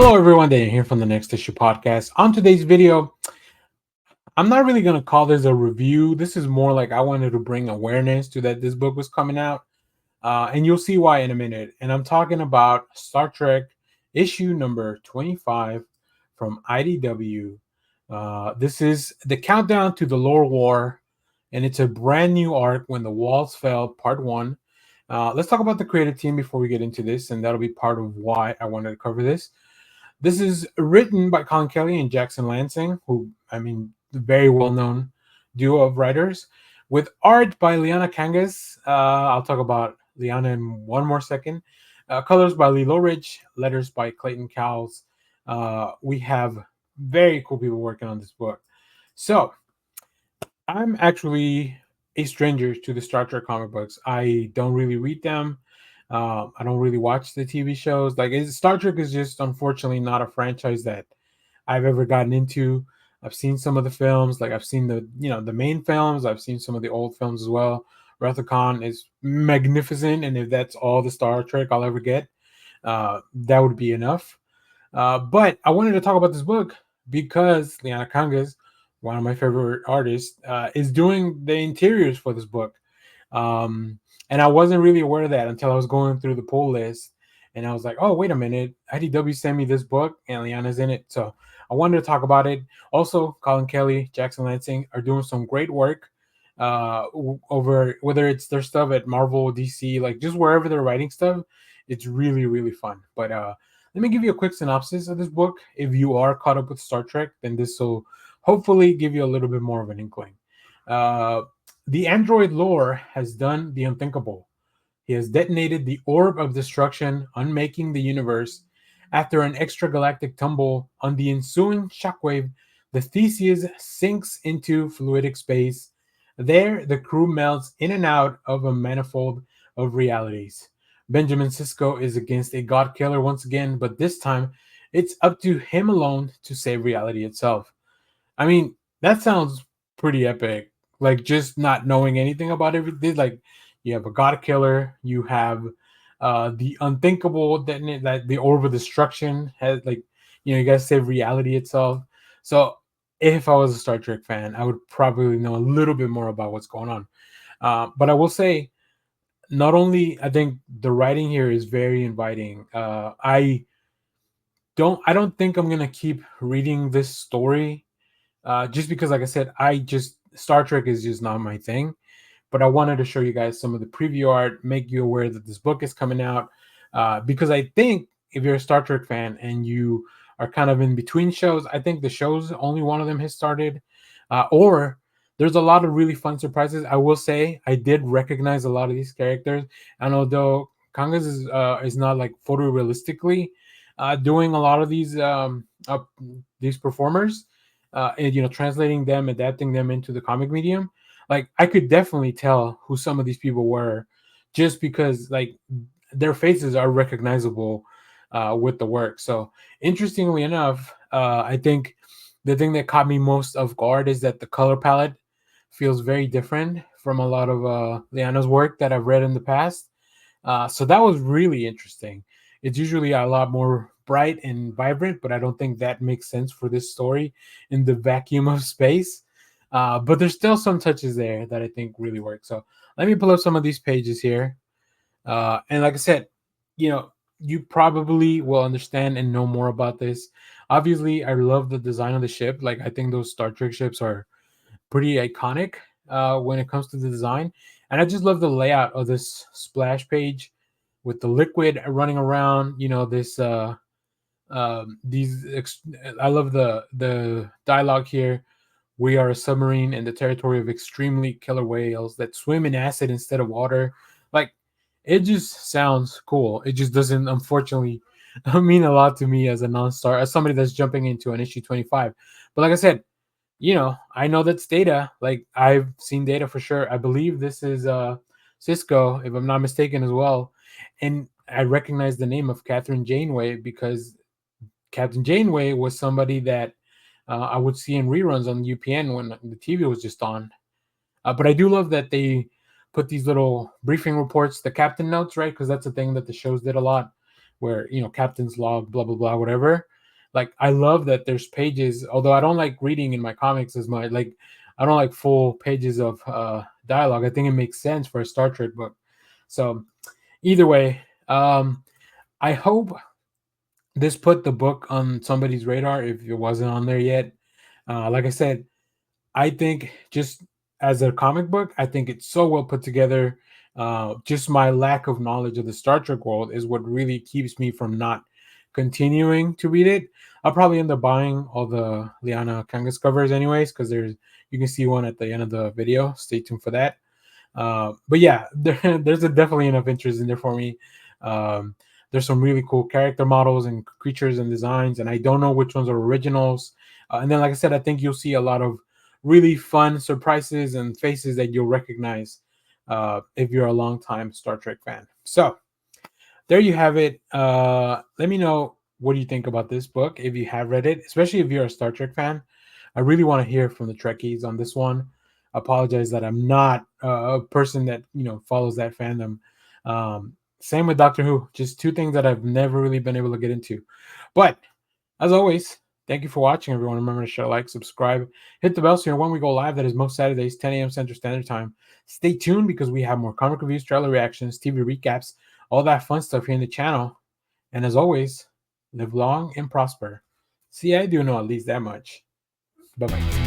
Hello, everyone. Dan here from the Next Issue Podcast. On today's video, I'm not really going to call this a review. This is more like I wanted to bring awareness to that this book was coming out. And you'll see why in a minute. And I'm talking about Star Trek issue number 25 from IDW. This is the countdown to the Lore War, and it's a brand new arc, When the Walls Fell, part one. Let's talk about the creative team before we get into this, and that'll be part of why I wanted to cover this. This is written by Collin and Jackson Lanzing, who, very well known duo of writers, with art by Liana Kangas. I'll talk about Liana in one more second. Colors by Lee Lowridge, letters by Clayton Cowles. We have very cool people working on this book. So, I'm actually a stranger to the Star Trek comic books. I don't really read them. I don't really watch the TV shows. Star Trek is just unfortunately not a franchise that I've ever gotten into. I've seen some of the films, like I've seen the main films. I've seen some of the old films as well. Wrath of Khan is magnificent, and if that's all the Star Trek I'll ever get, that would be enough. But I wanted to talk about this book because Liana Kangas, one of my favorite artists, is doing the interiors for this book. And I wasn't really aware of that until I was going through the pull list. And I was like, oh, wait a minute. IDW sent me this book and Liana's in it. So I wanted to talk about it. Also, Collin Kelly, Jackson Lansing are doing some great work over whether it's their stuff at Marvel, DC, like just wherever they're writing stuff. It's really, really fun. But let me give you a quick synopsis of this book. If you are caught up with Star Trek, then this will hopefully give you a little bit more of an inkling. The android Lore has done the unthinkable. He has detonated the Orb of Destruction, unmaking the universe. After an extra-galactic tumble on the ensuing shockwave, the Theseus sinks into fluidic space. There, the crew melts in and out of a manifold of realities. Benjamin Sisko is against a godkiller once again, but this time it's up to him alone to save reality itself. I mean, that sounds pretty epic. Like just not knowing anything about everything. Like you have a god killer, you have the unthinkable that the orb of destruction has. Like you guys save reality itself. So if I was a Star Trek fan, I would probably know a little bit more about what's going on. But I will say, not only I think the writing here is very inviting. I don't think I'm gonna keep reading this story just because, like I said, Star Trek is just not my thing. But I wanted to show you guys some of the preview art, make you aware that this book is coming out, because I think if you're a Star Trek fan and you are kind of in between shows, I think the shows only one of them has started, or there's a lot of really fun surprises. I will say I did recognize a lot of these characters, and although Kangas is not like photorealistically doing a lot of these performers, and translating them, adapting them into the comic medium, like I could definitely tell who some of these people were, just because like their faces are recognizable with the work. So interestingly enough, I think the thing that caught me most off guard is that the color palette feels very different from a lot of Liana's work that I've read in the past. So that was really interesting. It's usually a lot more bright and vibrant, but I don't think that makes sense for this story in the vacuum of space. But there's still some touches there that I think really work. So let me pull up some of these pages here. And like I said, you probably will understand and know more about this. Obviously, I love the design of the ship. Like I think those Star Trek ships are pretty iconic when it comes to the design. And I just love the layout of this splash page with the liquid running around. I love the dialogue here. We are a submarine in the territory of extremely killer whales that swim in acid instead of water. Like, it just sounds cool. It just doesn't, unfortunately, mean a lot to me as a non-star, as somebody that's jumping into an issue 25. But like I said, I know that's Data. Like, I've seen Data for sure. I believe this is Sisko, if I'm not mistaken, as well. And I recognize the name of Catherine Janeway because Captain Janeway was somebody that I would see in reruns on UPN when the TV was just on. But I do love that they put these little briefing reports, the captain notes, right? Because that's a thing that the shows did a lot, where, you know, captain's log, blah blah blah, whatever. Like, I love that there's pages, although I don't like reading in my comics as much. Like, I don't like full pages of dialogue. I think it makes sense for a Star Trek book. So either way, I hope this put the book on somebody's radar if it wasn't on there yet. Like I said, I think just as a comic book, I think it's so well put together. Just my lack of knowledge of the Star Trek world is what really keeps me from not continuing to read it. I'll probably end up buying all the Liana Kangas covers anyways, because you can see one at the end of the video. Stay tuned for that. But yeah, there's definitely enough interest in there for me. Um, there's some really cool character models and creatures and designs, and I don't know which ones are originals. And then, like I said, I think you'll see a lot of really fun surprises and faces that you'll recognize if you're a longtime Star Trek fan. So there you have it. Let me know what do you think about this book if you have read it, especially if you're a Star Trek fan. I really want to hear from the Trekkies on this one. I apologize that I'm not a person that, you know, follows that fandom. Same with Doctor Who. Just two things that I've never really been able to get into. But as always, thank you for watching, everyone. Remember to share, like, subscribe, hit the bell so you know when we go live. That is most Saturdays, 10 a.m. Central Standard Time. Stay tuned because we have more comic reviews, trailer reactions, TV recaps, all that fun stuff here in the channel. And as always, live long and prosper. See, I do know at least that much. Bye-bye.